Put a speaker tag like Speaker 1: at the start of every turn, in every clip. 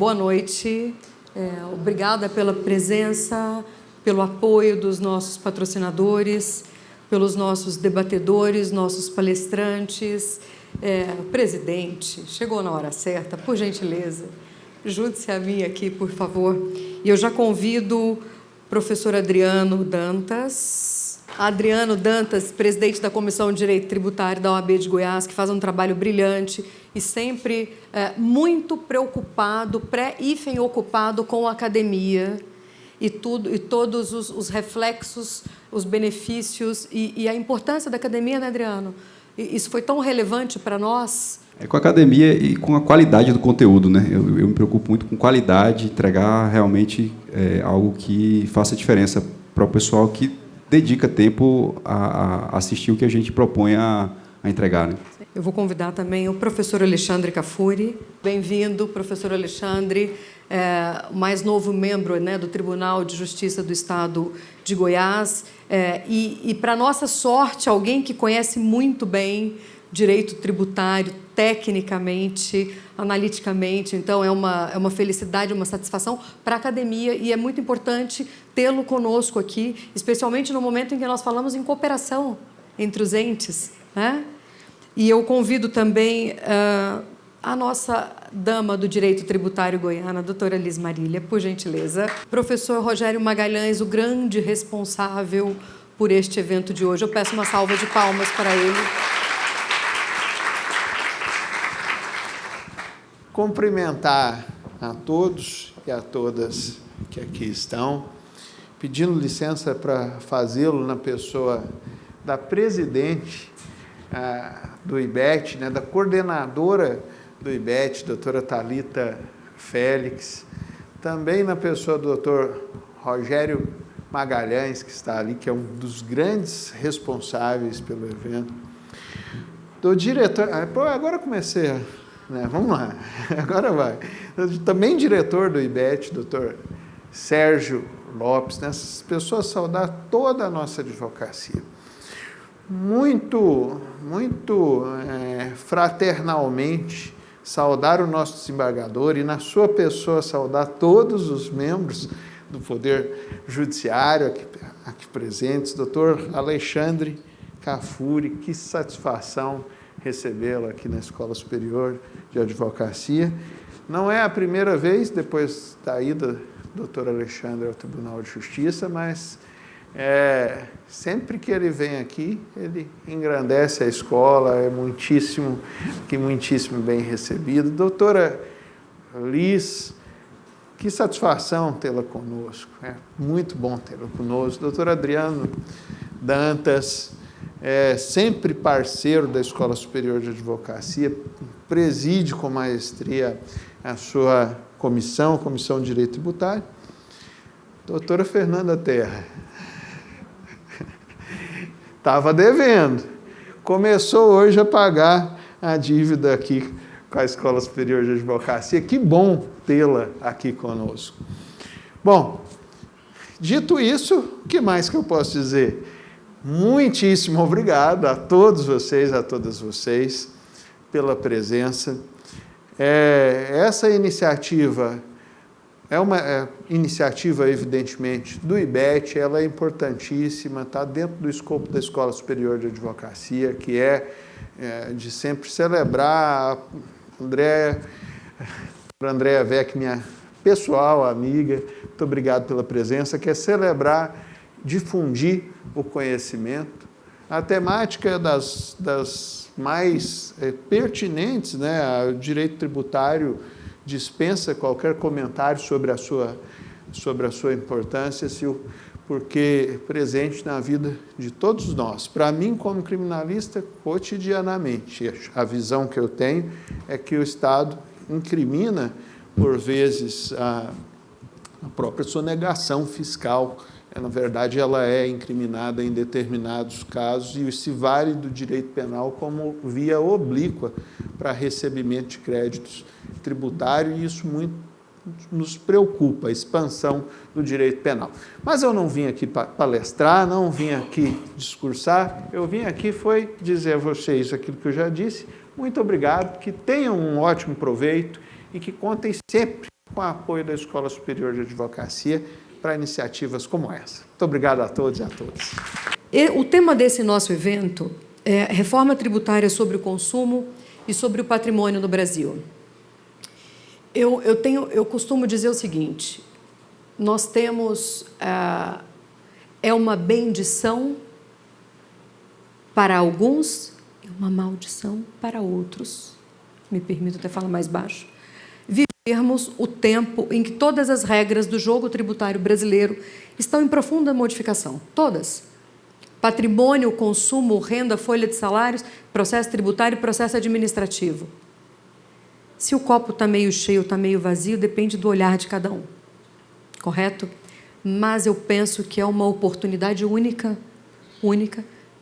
Speaker 1: Boa noite, obrigada pela presença, pelo apoio dos nossos patrocinadores, pelos nossos debatedores, nossos palestrantes. Presidente, chegou na hora certa, por gentileza, junte-se a mim aqui, por favor. E eu já convido o professor Adriano Dantas. Adriano Dantas, presidente da Comissão de Direito Tributário da OAB de Goiás, que faz um trabalho brilhante e sempre muito preocupado, pré-hífen ocupado com a academia e todos os reflexos, os benefícios e a importância da academia, né, Adriano? Isso foi tão relevante para nós.
Speaker 2: Com a academia e com a qualidade do conteúdo, né? Eu me preocupo muito com qualidade, entregar realmente algo que faça diferença para o pessoal que dedica tempo a assistir o que a gente propõe a entregar, né?
Speaker 1: Eu vou convidar também o professor Alexandre Cafuri. Bem-vindo, professor Alexandre, o mais novo membro, né, do Tribunal de Justiça do Estado de Goiás. E para nossa sorte, alguém que conhece muito bem direito tributário, tecnicamente, analiticamente. Então, é uma felicidade, uma satisfação para a academia e é muito importante tê-lo conosco aqui, especialmente no momento em que nós falamos em cooperação entre os entes, né? E eu convido também a nossa dama do direito tributário goiana, a doutora Liz Marília, por gentileza. Professor Rogério Magalhães, o grande responsável por este evento de hoje. Eu peço uma salva de palmas para ele.
Speaker 3: Cumprimentar a todos e a todas que aqui estão, pedindo licença para fazê-lo na pessoa da presidente do IBET, né, da coordenadora do IBET, doutora Thalita Félix, também na pessoa do doutor Rogério Magalhães, que está ali, que é um dos grandes responsáveis pelo evento, do diretor, agora comecei né, vamos lá, agora vai. Também diretor do IBET, doutor Sérgio Lopes, nessas pessoas saudar toda a nossa advocacia. Muito fraternalmente saudar o nosso desembargador e, na sua pessoa, saudar todos os membros do Poder Judiciário aqui presentes. Doutor Alexandre Cafuri, que satisfação recebê-lo aqui na Escola Superior de Advocacia. Não é a primeira vez, depois da ida do doutor Alexandre ao Tribunal de Justiça, mas sempre que ele vem aqui, ele engrandece a escola, é muitíssimo bem recebido. Doutora Liz, que satisfação tê-la conosco, é muito bom tê-la conosco. Doutor Adriano Dantas, sempre parceiro da Escola Superior de Advocacia, preside com maestria a sua comissão de Direito Tributário. Doutora Fernanda Terra, estava devendo, começou hoje a pagar a dívida aqui com a Escola Superior de Advocacia. Que bom tê-la aqui conosco. Bom, dito isso, o que mais que eu posso dizer? Muitíssimo obrigado a todos vocês, a todas vocês, pela presença. Essa iniciativa é uma iniciativa, evidentemente, do IBET, ela é importantíssima, está dentro do escopo da Escola Superior de Advocacia, que de sempre celebrar a Andréa Vec, minha pessoal amiga, muito obrigado pela presença, que é celebrar, difundir o conhecimento. A temática das mais pertinentes, né? O direito tributário dispensa qualquer comentário sobre a sua importância, porque presente na vida de todos nós. Para mim, como criminalista, cotidianamente, a visão que eu tenho é que o Estado incrimina, por vezes, a própria sonegação fiscal. Na verdade, ela é incriminada em determinados casos e se vale do direito penal como via oblíqua para recebimento de créditos tributários, e isso muito nos preocupa, a expansão do direito penal. Mas eu não vim aqui palestrar, não vim aqui discursar, eu vim aqui foi dizer a vocês aquilo que eu já disse. Muito obrigado, que tenham um ótimo proveito e que contem sempre com o apoio da Escola Superior de Advocacia para iniciativas como essa. Muito obrigado a todos e a todas.
Speaker 1: O tema desse nosso evento é reforma tributária sobre o consumo e sobre o patrimônio no Brasil. Eu costumo dizer o seguinte: nós temos uma bendição para alguns e uma maldição para outros. Me permito até falar mais baixo. Vivermos o tempo em que todas as regras do jogo tributário brasileiro estão em profunda modificação. Todas. Patrimônio, consumo, renda, folha de salários, processo tributário e processo administrativo. Se o copo está meio cheio ou está meio vazio, depende do olhar de cada um. Correto? Mas eu penso que é uma oportunidade única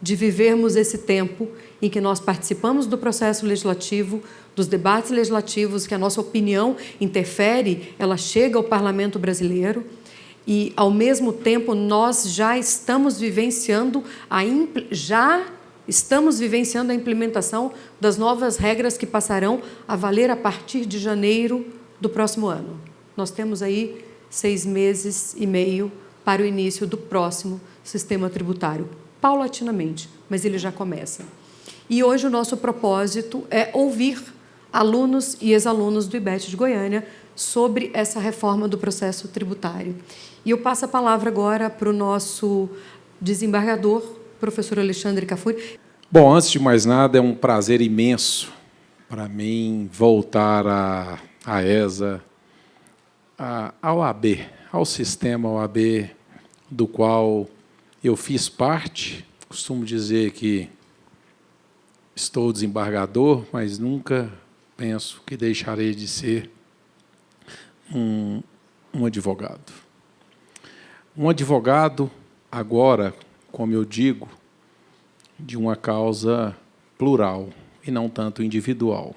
Speaker 1: de vivermos esse tempo em que nós participamos do processo legislativo, dos debates legislativos, que a nossa opinião interfere, ela chega ao Parlamento brasileiro e, ao mesmo tempo, nós já estamos vivenciando a implementação das novas regras que passarão a valer a partir de janeiro do próximo ano. Nós temos aí 6 meses e meio para o início do próximo sistema tributário, paulatinamente, mas ele já começa. E hoje o nosso propósito é ouvir alunos e ex-alunos do IBET de Goiânia sobre essa reforma do processo tributário. E eu passo a palavra agora para o nosso desembargador, professor Alexandre Cafuri.
Speaker 4: Bom, antes de mais nada, é um prazer imenso para mim voltar à ESA, à OAB, ao sistema OAB, do qual eu fiz parte. Costumo dizer que estou desembargador, mas nunca penso que deixarei de ser um advogado. Um advogado, agora, como eu digo, de uma causa plural e não tanto individual,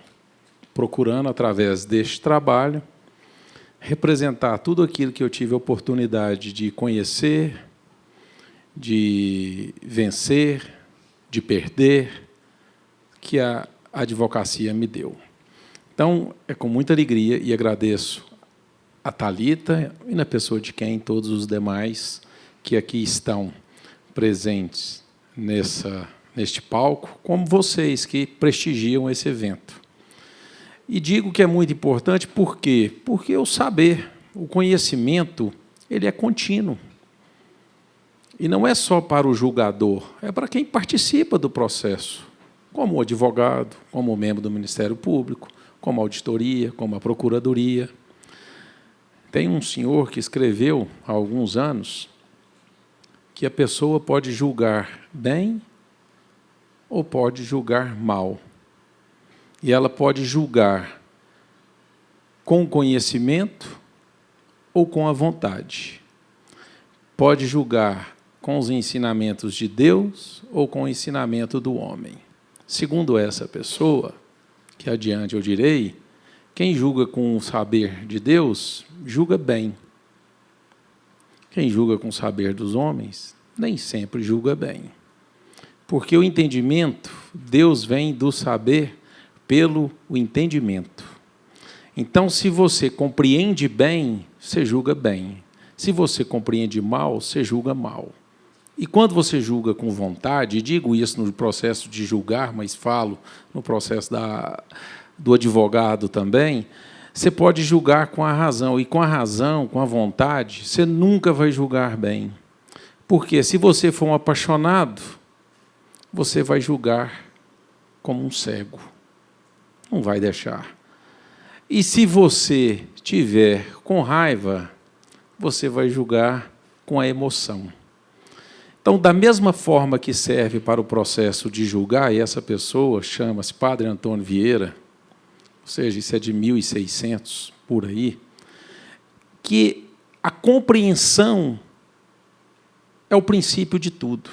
Speaker 4: procurando, através deste trabalho, representar tudo aquilo que eu tive a oportunidade de conhecer, de vencer, de perder, que a advocacia me deu. Então, é com muita alegria e agradeço a Thalita e na pessoa de quem todos os demais que aqui estão presentes neste palco, como vocês que prestigiam esse evento. E digo que é muito importante, por quê? Porque o saber, o conhecimento, ele é contínuo. E não é só para o julgador, é para quem participa do processo, como o advogado, como o membro do Ministério Público, como a auditoria, como a procuradoria. Tem um senhor que escreveu há alguns anos que a pessoa pode julgar bem ou pode julgar mal. E ela pode julgar com conhecimento ou com a vontade. Pode julgar com os ensinamentos de Deus ou com o ensinamento do homem. Segundo essa pessoa, que adiante eu direi, quem julga com o saber de Deus, julga bem. Quem julga com o saber dos homens, nem sempre julga bem. Porque o entendimento, Deus vem do saber pelo entendimento. Então, se você compreende bem, você julga bem. Se você compreende mal, você julga mal. E quando você julga com vontade, e digo isso no processo de julgar, mas falo no processo do advogado também, você pode julgar com a razão. E com a razão, com a vontade, você nunca vai julgar bem. Porque se você for um apaixonado, você vai julgar como um cego. Não vai deixar. E se você tiver com raiva, você vai julgar com a emoção. Então, da mesma forma que serve para o processo de julgar, e essa pessoa chama-se Padre Antônio Vieira, ou seja, isso é de 1600, por aí, que a compreensão é o princípio de tudo.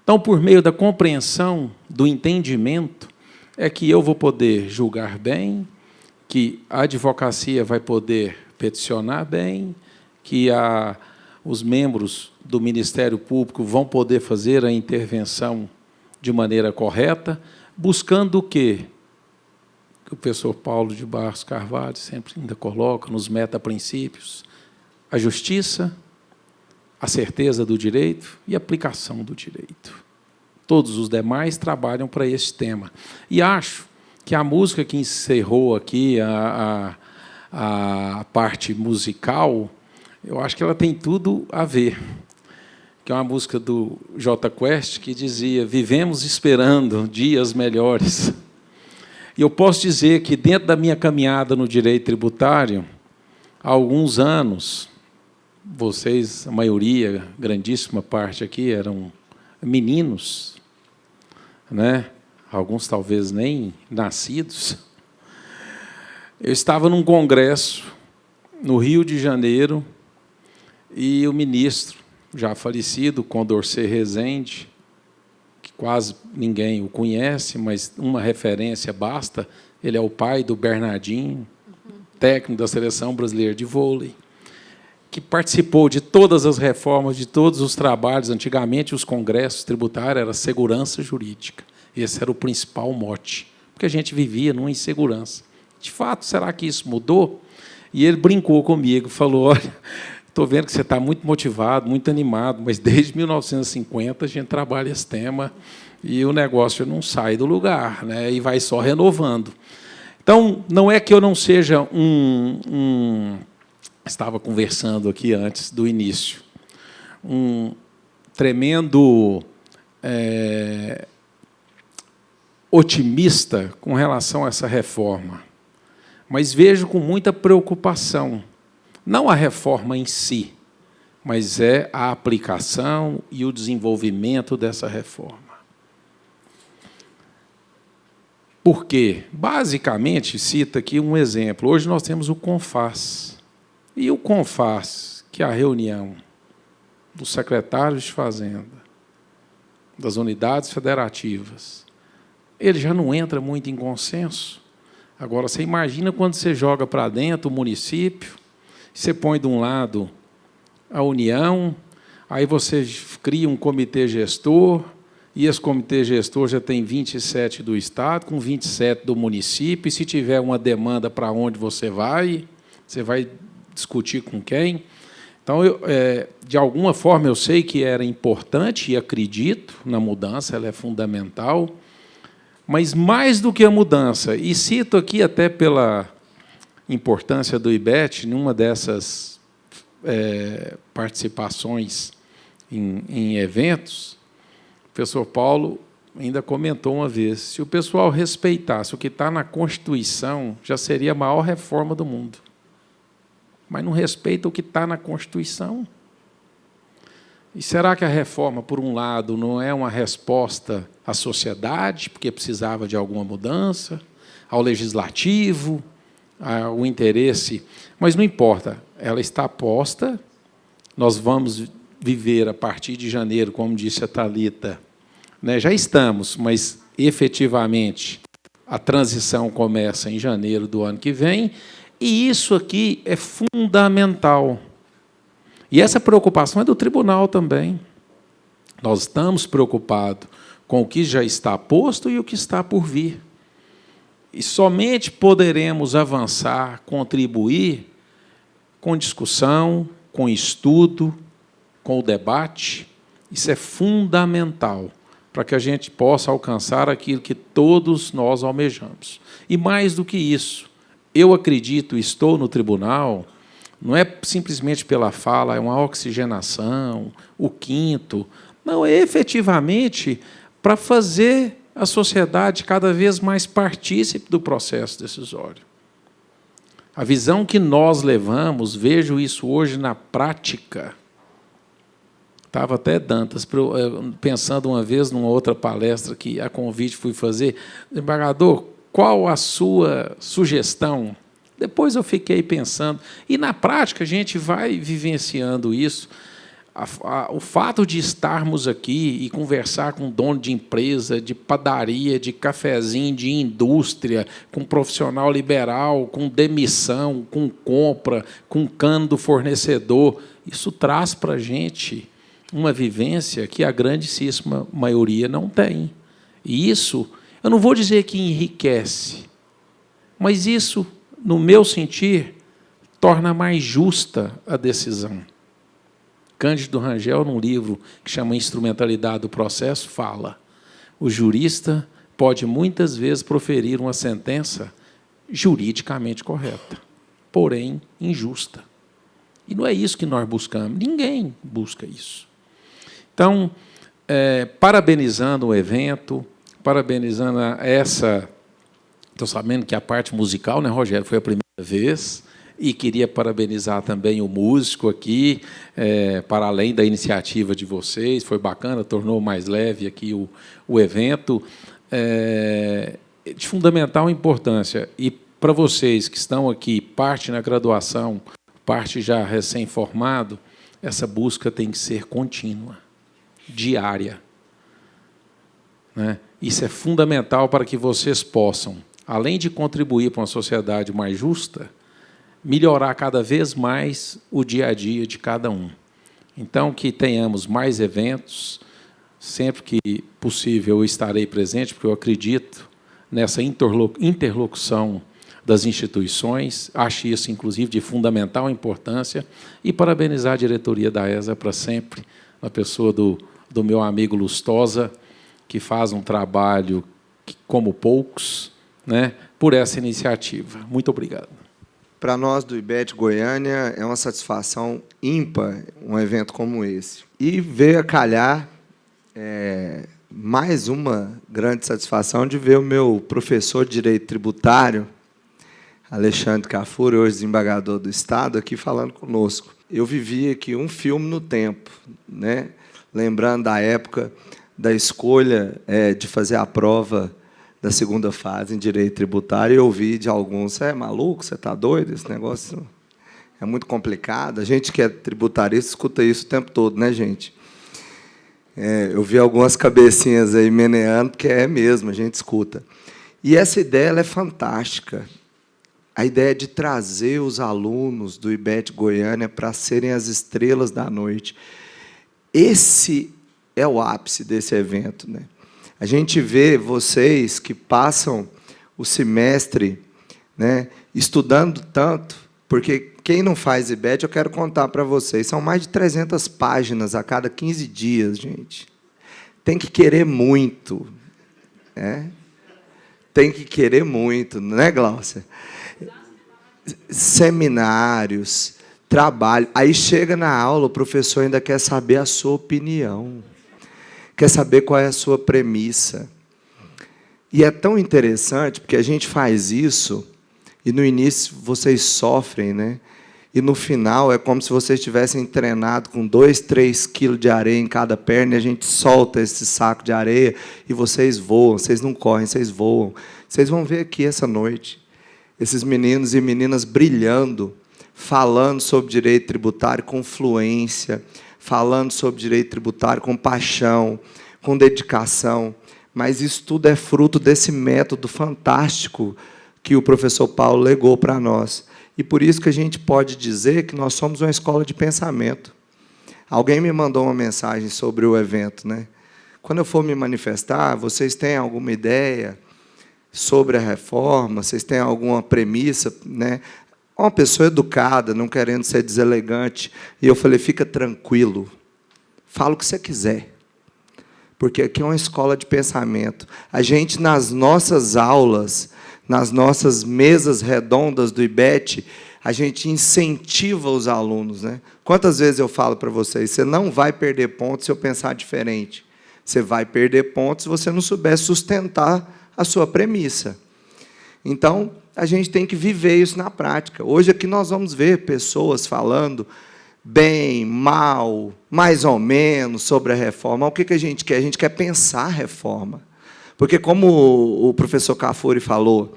Speaker 4: Então, por meio da compreensão, do entendimento, é que eu vou poder julgar bem, que a advocacia vai poder peticionar bem, que os membros do Ministério Público vão poder fazer a intervenção de maneira correta, buscando o quê? que o professor Paulo de Barros Carvalho sempre ainda coloca nos meta-princípios: a justiça, a certeza do direito e a aplicação do direito. Todos os demais trabalham para esse tema. E acho que a música que encerrou aqui a parte musical, eu acho que ela tem tudo a ver. Que é uma música do Jota Quest que dizia: vivemos esperando dias melhores. E eu posso dizer que, dentro da minha caminhada no direito tributário, há alguns anos, vocês, a maioria, grandíssima parte aqui, eram meninos, né? Alguns talvez nem nascidos. Eu estava num congresso no Rio de Janeiro e o ministro, já falecido, Condorcet Rezende, que quase ninguém o conhece, mas uma referência basta, ele é o pai do Bernardinho, técnico da Seleção Brasileira de Vôlei, que participou de todas as reformas, de todos os trabalhos. Antigamente, os congressos tributários eram segurança jurídica. Esse era o principal mote, porque a gente vivia numa insegurança. De fato, será que isso mudou? E ele brincou comigo, falou: olha, estou vendo que você está muito motivado, muito animado, mas desde 1950 a gente trabalha esse tema e o negócio não sai do lugar, né? E vai só renovando. Então, não é que eu não seja estava conversando aqui antes do início, um tremendo otimista com relação a essa reforma, mas vejo com muita preocupação, não a reforma em si, mas é a aplicação e o desenvolvimento dessa reforma. Por quê? Basicamente, cita aqui um exemplo. Hoje nós temos o CONFAS. E o CONFAS, que é a reunião dos secretários de Fazenda, das unidades federativas, ele já não entra muito em consenso. Agora, você imagina quando você joga para dentro o município, você põe de um lado a União, aí você cria um comitê gestor, e esse comitê gestor já tem 27 do Estado, com 27 do município, e se tiver uma demanda para onde você vai discutir com quem. Então, de alguma forma, eu sei que era importante e acredito na mudança, ela é fundamental, mas mais do que a mudança, e cito aqui até pela importância do IBET, numa dessas participações em eventos, o professor Paulo ainda comentou uma vez: se o pessoal respeitasse o que está na Constituição, já seria a maior reforma do mundo. Mas não respeita o que está na Constituição. E será que a reforma, por um lado, não é uma resposta à sociedade, porque precisava de alguma mudança, ao legislativo, ao interesse? Mas não importa, ela está posta, nós vamos viver a partir de janeiro, como disse a Thalita, né? Já estamos, mas efetivamente a transição começa em janeiro do ano que vem, e isso aqui é fundamental. E essa preocupação é do tribunal também. Nós estamos preocupados com o que já está posto e o que está por vir. E somente poderemos avançar, contribuir com discussão, com estudo, com o debate. Isso é fundamental para que a gente possa alcançar aquilo que todos nós almejamos. E mais do que isso, eu acredito, estou no tribunal, não é simplesmente pela fala, é uma oxigenação, o quinto. Não, é efetivamente para fazer a sociedade cada vez mais partícipe do processo decisório. A visão que nós levamos, vejo isso hoje na prática. Estava até Dantas pensando uma vez numa outra palestra que a convite fui fazer: desembargador, qual a sua sugestão? Depois eu fiquei pensando, e na prática a gente vai vivenciando isso. O fato de estarmos aqui e conversar com dono de empresa, de padaria, de cafezinho, de indústria, com profissional liberal, com demissão, com compra, com cano do fornecedor, isso traz para a gente uma vivência que a grandíssima maioria não tem. E isso, eu não vou dizer que enriquece, Mas isso, no meu sentir, torna mais justa a decisão. Cândido Rangel, num livro que chama Instrumentalidade do Processo, fala: o jurista pode muitas vezes proferir uma sentença juridicamente correta, porém injusta. E não é isso que nós buscamos. Ninguém busca isso. Então, parabenizando o evento, parabenizando essa... Estou sabendo que a parte musical, né, Rogério, foi a primeira vez, e queria parabenizar também o músico aqui, para além da iniciativa de vocês, foi bacana, tornou mais leve aqui o evento, de fundamental importância. E para vocês que estão aqui, parte na graduação, parte já recém-formado, essa busca tem que ser contínua, diária, né? Isso é fundamental para que vocês possam, além de contribuir para uma sociedade mais justa, melhorar cada vez mais o dia a dia de cada um. Então, que tenhamos mais eventos, sempre que possível eu estarei presente, porque eu acredito nessa interlocução das instituições, acho isso, inclusive, de fundamental importância, e parabenizar a diretoria da ESA para sempre, na pessoa do meu amigo Lustosa, que faz um trabalho como poucos, né, por essa iniciativa. Muito obrigado.
Speaker 5: Para nós do IBET Goiânia, é uma satisfação ímpar um evento como esse. E veio a calhar mais uma grande satisfação de ver o meu professor de Direito Tributário, Alexandre Cafuri, hoje desembargador do Estado, aqui falando conosco. Eu vivi aqui um filme no tempo, né? Lembrando da época da escolha de fazer a prova da segunda fase em Direito Tributário, e eu ouvi de alguns: você é maluco? Você está doido? Esse negócio é muito complicado. A gente que é tributarista escuta isso o tempo todo, né, gente? Eu vi algumas cabecinhas aí meneando, porque é mesmo, a gente escuta. E essa ideia ela é fantástica. A ideia de trazer os alunos do IBET Goiânia para serem as estrelas da noite. Esse é o ápice desse evento, né? A gente vê vocês que passam o semestre, né, estudando tanto, porque quem não faz IBET, eu quero contar para vocês, são mais de 300 páginas a cada 15 dias, gente. Tem que querer muito, né? Tem que querer muito, não é, Glaucia? Seminários, trabalho. Aí chega na aula, o professor ainda quer saber a sua opinião, quer saber qual é a sua premissa. E é tão interessante, porque a gente faz isso, e no início vocês sofrem, né? E no final é como se vocês tivessem treinado com 2, 3 quilos de areia em cada perna, e a gente solta esse saco de areia, e vocês voam, vocês não correm, vocês voam. Vocês vão ver aqui essa noite esses meninos e meninas brilhando, falando sobre direito tributário com fluência, falando sobre direito tributário com paixão, com dedicação. Mas isso tudo é fruto desse método fantástico que o professor Paulo legou para nós. E por isso que a gente pode dizer que nós somos uma escola de pensamento. Alguém me mandou uma mensagem sobre o evento, né? Quando eu for me manifestar, vocês têm alguma ideia sobre a reforma? Vocês têm alguma premissa, né? Uma pessoa educada, não querendo ser deselegante. E eu falei: fica tranquilo, fala o que você quiser, porque aqui é uma escola de pensamento. A gente, nas nossas aulas, nas nossas mesas redondas do IBET, a gente incentiva os alunos, né? Quantas vezes eu falo para vocês: você não vai perder pontos se eu pensar diferente. Você vai perder pontos se você não souber sustentar a sua premissa. Então, a gente tem que viver isso na prática. Hoje aqui nós vamos ver pessoas falando bem, mal, mais ou menos sobre a reforma. O que a gente quer? A gente quer pensar a reforma. Porque, como o professor Cafuri falou,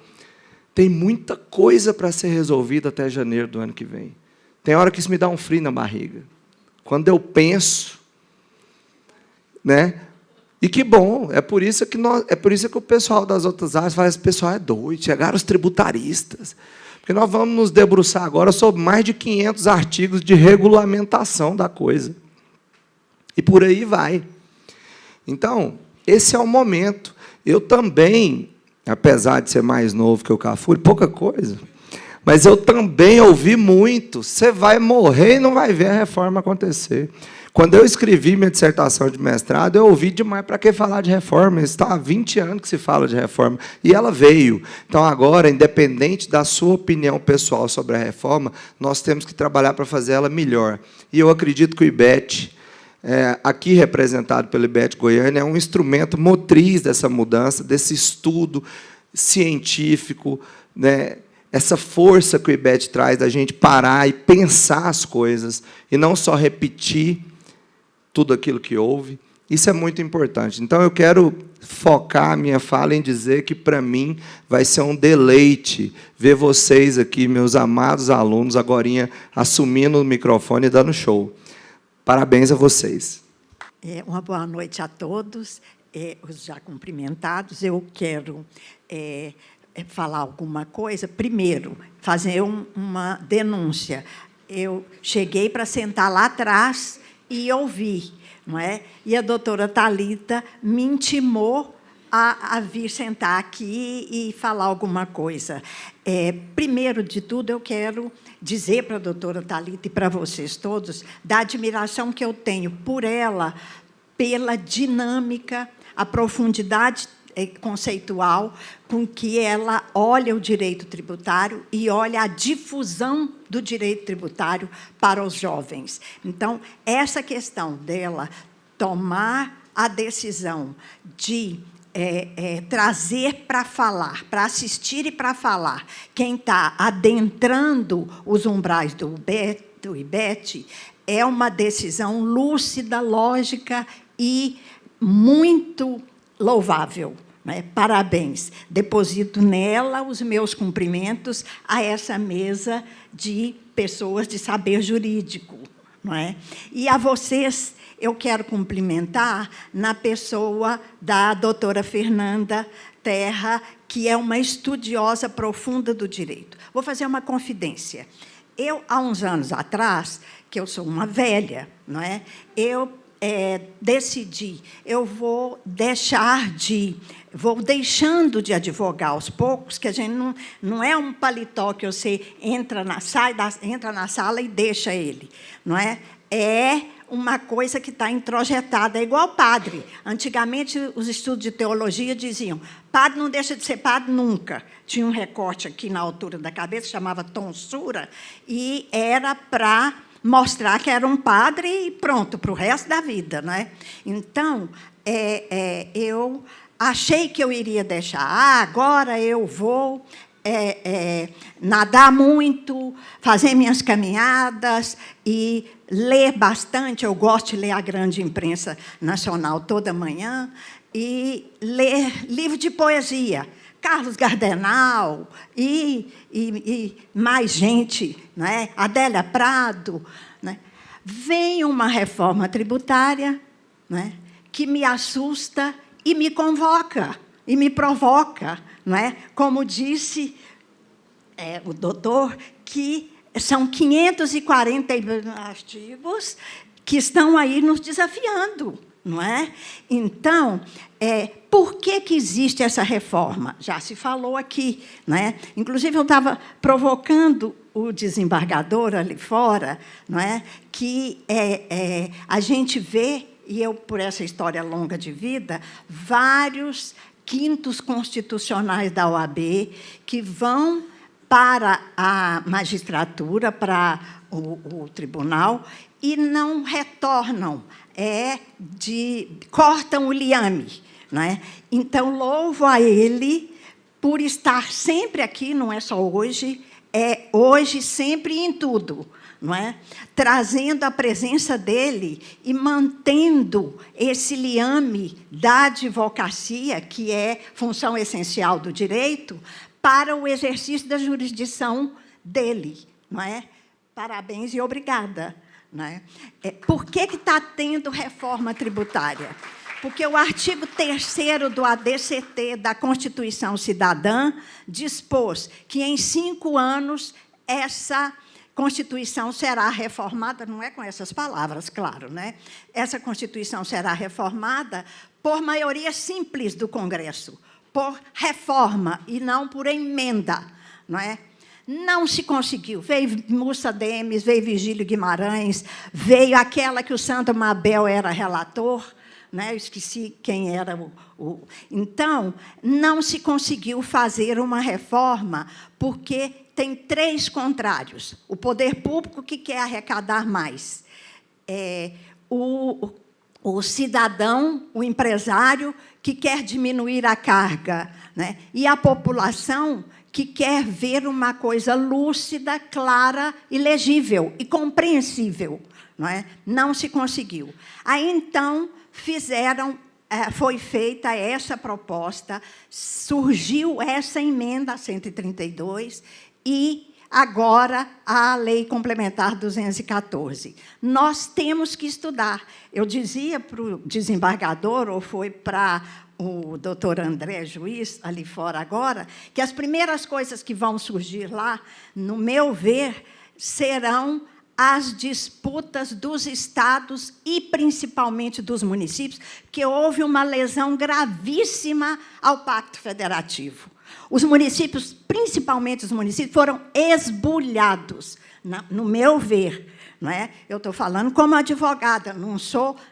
Speaker 5: tem muita coisa para ser resolvida até janeiro do ano que vem. Tem hora que isso me dá um frio na barriga. Quando eu penso, né? E que bom, é por isso que o pessoal das outras áreas fala: esse pessoal é doido, chegaram os tributaristas. Porque nós vamos nos debruçar agora sobre mais de 500 artigos de regulamentação da coisa. E por aí vai. Então, esse é o momento. Eu também, apesar de ser mais novo que o Cafuri, pouca coisa. Mas eu também ouvi muito. Você vai morrer e não vai ver a reforma acontecer. Quando eu escrevi minha dissertação de mestrado, eu ouvi demais para que falar de reforma. Está há 20 anos que se fala de reforma. E ela veio. Então, agora, independente da sua opinião pessoal sobre a reforma, nós temos que trabalhar para fazer ela melhor. E eu acredito que o IBET, aqui representado pelo IBET Goiânia, é um instrumento motriz dessa mudança, desse estudo científico, né? Essa força que o IBET traz da gente parar e pensar as coisas, e não só repetir tudo aquilo que houve. Isso é muito importante. Então, eu quero focar a minha fala em dizer que, para mim, vai ser um deleite ver vocês aqui, meus amados alunos, agorinha assumindo o microfone e dando show. Parabéns a vocês.
Speaker 6: Uma boa noite a todos, os já cumprimentados. Eu quero falar alguma coisa. Primeiro, fazer uma denúncia. Eu cheguei para sentar lá atrás e ouvi, não é? E a doutora Thalita me intimou a vir sentar aqui e falar alguma coisa. Primeiro de tudo, eu quero dizer para a doutora Thalita e para vocês todos da admiração que eu tenho por ela, pela dinâmica, a profundidade conceitual com que ela olha o direito tributário e olha a difusão do direito tributário para os jovens. Então, essa questão dela tomar a decisão de trazer para falar, para assistir e para falar, quem está adentrando os umbrais do IBET, é uma decisão lúcida, lógica e muito louvável. Parabéns. Deposito nela os meus cumprimentos a essa mesa de pessoas de saber jurídico. Não é? E a vocês, eu quero cumprimentar na pessoa da doutora Fernanda Terra, que é uma estudiosa profunda do direito. Vou fazer uma confidência. Eu, há uns anos atrás, que eu sou uma velha, não é? Eu decidi, eu vou deixando de advogar aos poucos, que a gente não é um paletó que você entra na sala e deixa ele, não é? É uma coisa que está introjetada, é igual padre. Antigamente, os estudos de teologia diziam, padre não deixa de ser padre nunca. Tinha um recorte aqui na altura da cabeça, chamava tonsura, e era para mostrar que era um padre e pronto, para o resto da vida. Não é? Então, eu achei que eu iria deixar. Agora eu vou nadar muito, fazer minhas caminhadas e ler bastante. Eu gosto de ler a grande imprensa nacional toda manhã e ler livro de poesia. Carlos Gardenal e mais gente, não é? Adélia Prado. Não é? Vem uma reforma tributária, não é? Que me assusta e me convoca, e me provoca. Não é? Como disse o doutor, que são 540 artigos que estão aí nos desafiando. Não é? Então, por que existe essa reforma? Já se falou aqui. Não é? Inclusive, eu estava provocando o desembargador ali fora, não é? Que a gente vê, e eu, por essa história longa de vida, vários quintos constitucionais da OAB que vão para a magistratura, para o tribunal, e não retornam, cortam o liame. Não é? Então, louvo a ele por estar sempre aqui, não é só hoje, hoje, sempre e em tudo, não é? Trazendo a presença dele e mantendo esse liame da advocacia, que é função essencial do direito, para o exercício da jurisdição dele. Não é? Parabéns e obrigada. Não é? Por que está tendo reforma tributária? Porque o artigo 3º do ADCT, da Constituição Cidadã, dispôs que, em 5 anos, essa Constituição será reformada, não é com essas palavras, claro, né? Essa Constituição será reformada por maioria simples do Congresso, por reforma e não por emenda, não é? Não se conseguiu. Veio Mussa Demes, veio Virgílio Guimarães, veio aquela que o Santo Mabel era relator, né? Eu esqueci quem era o... Então, não se conseguiu fazer uma reforma porque tem 3 contrários. O poder público que quer arrecadar mais. O cidadão, o empresário, que quer diminuir a carga, né? E a população que quer ver uma coisa lúcida, clara e legível e compreensível. Não é? Não se conseguiu. Aí, então, foi feita essa proposta, surgiu essa emenda 132 e agora a Lei Complementar 214. Nós temos que estudar. Eu dizia para o desembargador, ou foi para o doutor André Juiz, ali fora agora, que as primeiras coisas que vão surgir lá, no meu ver, serão as disputas dos estados e, principalmente, dos municípios, que houve uma lesão gravíssima ao Pacto Federativo. Os municípios, principalmente os municípios, foram esbulhados, no meu ver. Não é? Eu estou falando como advogada,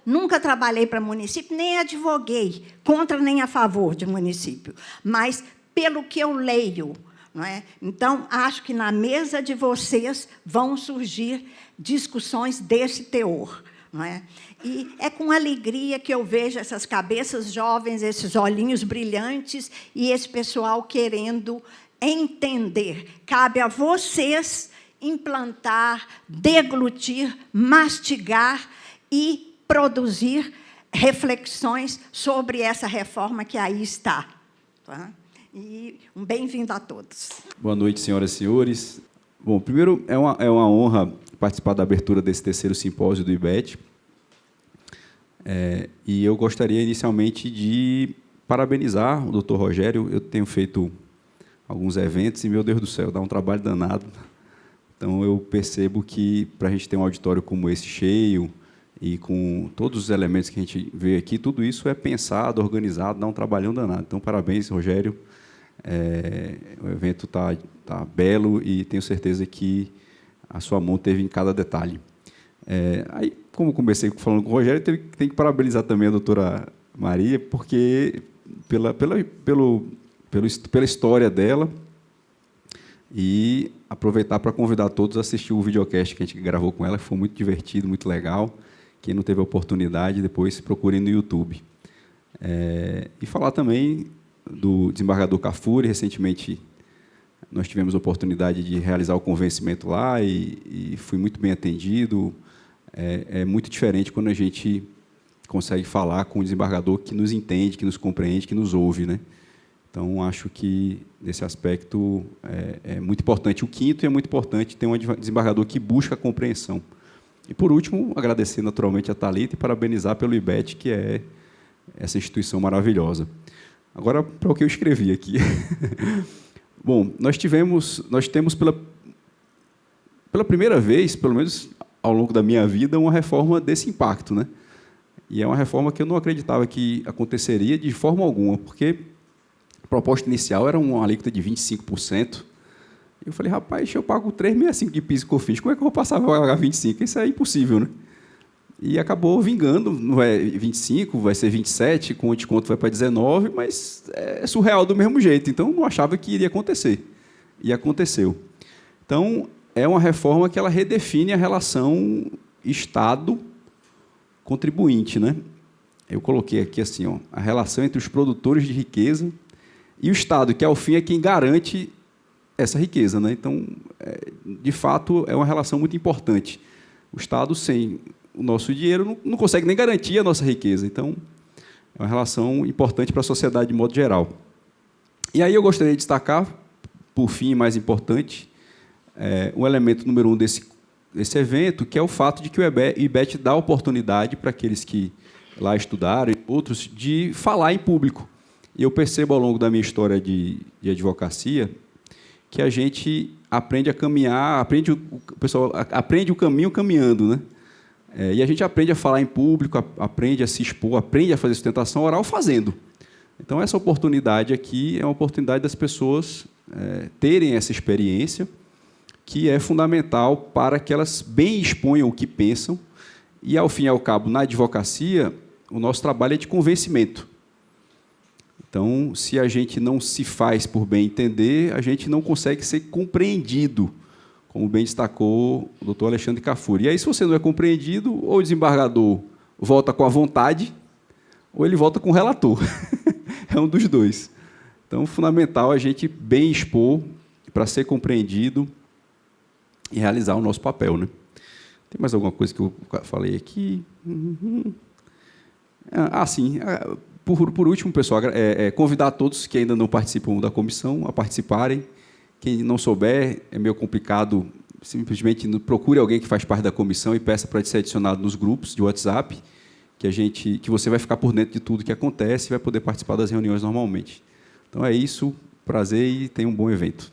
Speaker 6: nunca trabalhei para município, nem advoguei contra nem a favor de município, mas pelo que eu leio. Não é? Então, acho que na mesa de vocês vão surgir discussões desse teor. Não é? E é com alegria que eu vejo essas cabeças jovens, esses olhinhos brilhantes e esse pessoal querendo entender. Cabe a vocês implantar, deglutir, mastigar e produzir reflexões sobre essa reforma que aí está. Tá? E um bem-vindo a todos.
Speaker 2: Boa noite, senhoras e senhores. Bom, primeiro, é uma honra participar da abertura desse 3º simpósio do IBET. E eu gostaria, inicialmente, de parabenizar o doutor Rogério. Eu tenho feito alguns eventos e, meu Deus do céu, dá um trabalho danado. Então, eu percebo que, para a gente ter um auditório como esse cheio e com todos os elementos que a gente vê aqui, tudo isso é pensado, organizado, dá um trabalhão danado. Então, parabéns, Rogério. O evento está belo e tenho certeza que a sua mão teve em cada detalhe. Aí, como comecei falando com o Rogério, tem que parabenizar também a doutora Maria, porque pela história dela, e aproveitar para convidar todos a assistir o videocast que a gente gravou com ela, que foi muito divertido, muito legal. Quem não teve a oportunidade, depois procure no YouTube. E falar também do desembargador Kafuri. Recentemente, nós tivemos a oportunidade de realizar o convencimento lá e fui muito bem atendido. É muito diferente quando a gente consegue falar com um desembargador que nos entende, que nos compreende, que nos ouve, né? Então, acho que, nesse aspecto, é muito importante. O quinto, é muito importante ter um desembargador que busca a compreensão. E, por último, agradecer naturalmente a Thalita e parabenizar pelo IBET, que é essa instituição maravilhosa. Agora, para o que eu escrevi aqui. Bom, nós temos pela primeira vez, pelo menos ao longo da minha vida, uma reforma desse impacto, né? E é uma reforma que eu não acreditava que aconteceria de forma alguma, porque a proposta inicial era uma alíquota de 25%. Eu falei, rapaz, eu pago 3,65 de PIS e COFINS, como é que eu vou passar para pagar 25%? Isso é impossível, né? E acabou vingando, não é 25%, vai ser 27%, com o desconto vai para 19%, mas é surreal do mesmo jeito. Então, não achava que iria acontecer. E aconteceu. Então, é uma reforma que ela redefine a relação Estado-contribuinte, né? Eu coloquei aqui assim, ó, a relação entre os produtores de riqueza e o Estado, que, ao fim, é quem garante essa riqueza, né? Então, de fato, é uma relação muito importante. O Estado, sem o nosso dinheiro, não consegue nem garantir a nossa riqueza. Então, é uma relação importante para a sociedade de modo geral. E aí eu gostaria de destacar, por fim, mais importante, o elemento número 1 desse evento, que é o fato de que o IBET dá oportunidade para aqueles que lá estudaram, e outros, de falar em público. E eu percebo, ao longo da minha história de advocacia, que a gente aprende a caminhar, o pessoal aprende o caminho caminhando, né? E a gente aprende a falar em público, aprende a se expor, aprende a fazer sustentação oral fazendo. Então, essa oportunidade aqui é uma oportunidade das pessoas terem essa experiência, que é fundamental para que elas bem exponham o que pensam, e, ao fim e ao cabo, na advocacia, o nosso trabalho é de convencimento. Então, se a gente não se faz por bem entender, a gente não consegue ser compreendido, como bem destacou o doutor Alexandre Kafuri. E aí, se você não é compreendido, ou o desembargador volta com a vontade, ou ele volta com o relator. É um dos dois. Então, fundamental a gente bem expor para ser compreendido e realizar o nosso papel, né? Tem mais alguma coisa que eu falei aqui? Sim. Por último, pessoal, convidar todos que ainda não participam da comissão a participarem. Quem não souber, é meio complicado, simplesmente procure alguém que faz parte da comissão e peça para ser adicionado nos grupos de WhatsApp, que você vai ficar por dentro de tudo que acontece e vai poder participar das reuniões normalmente. Então, é isso. Prazer e tenha um bom evento.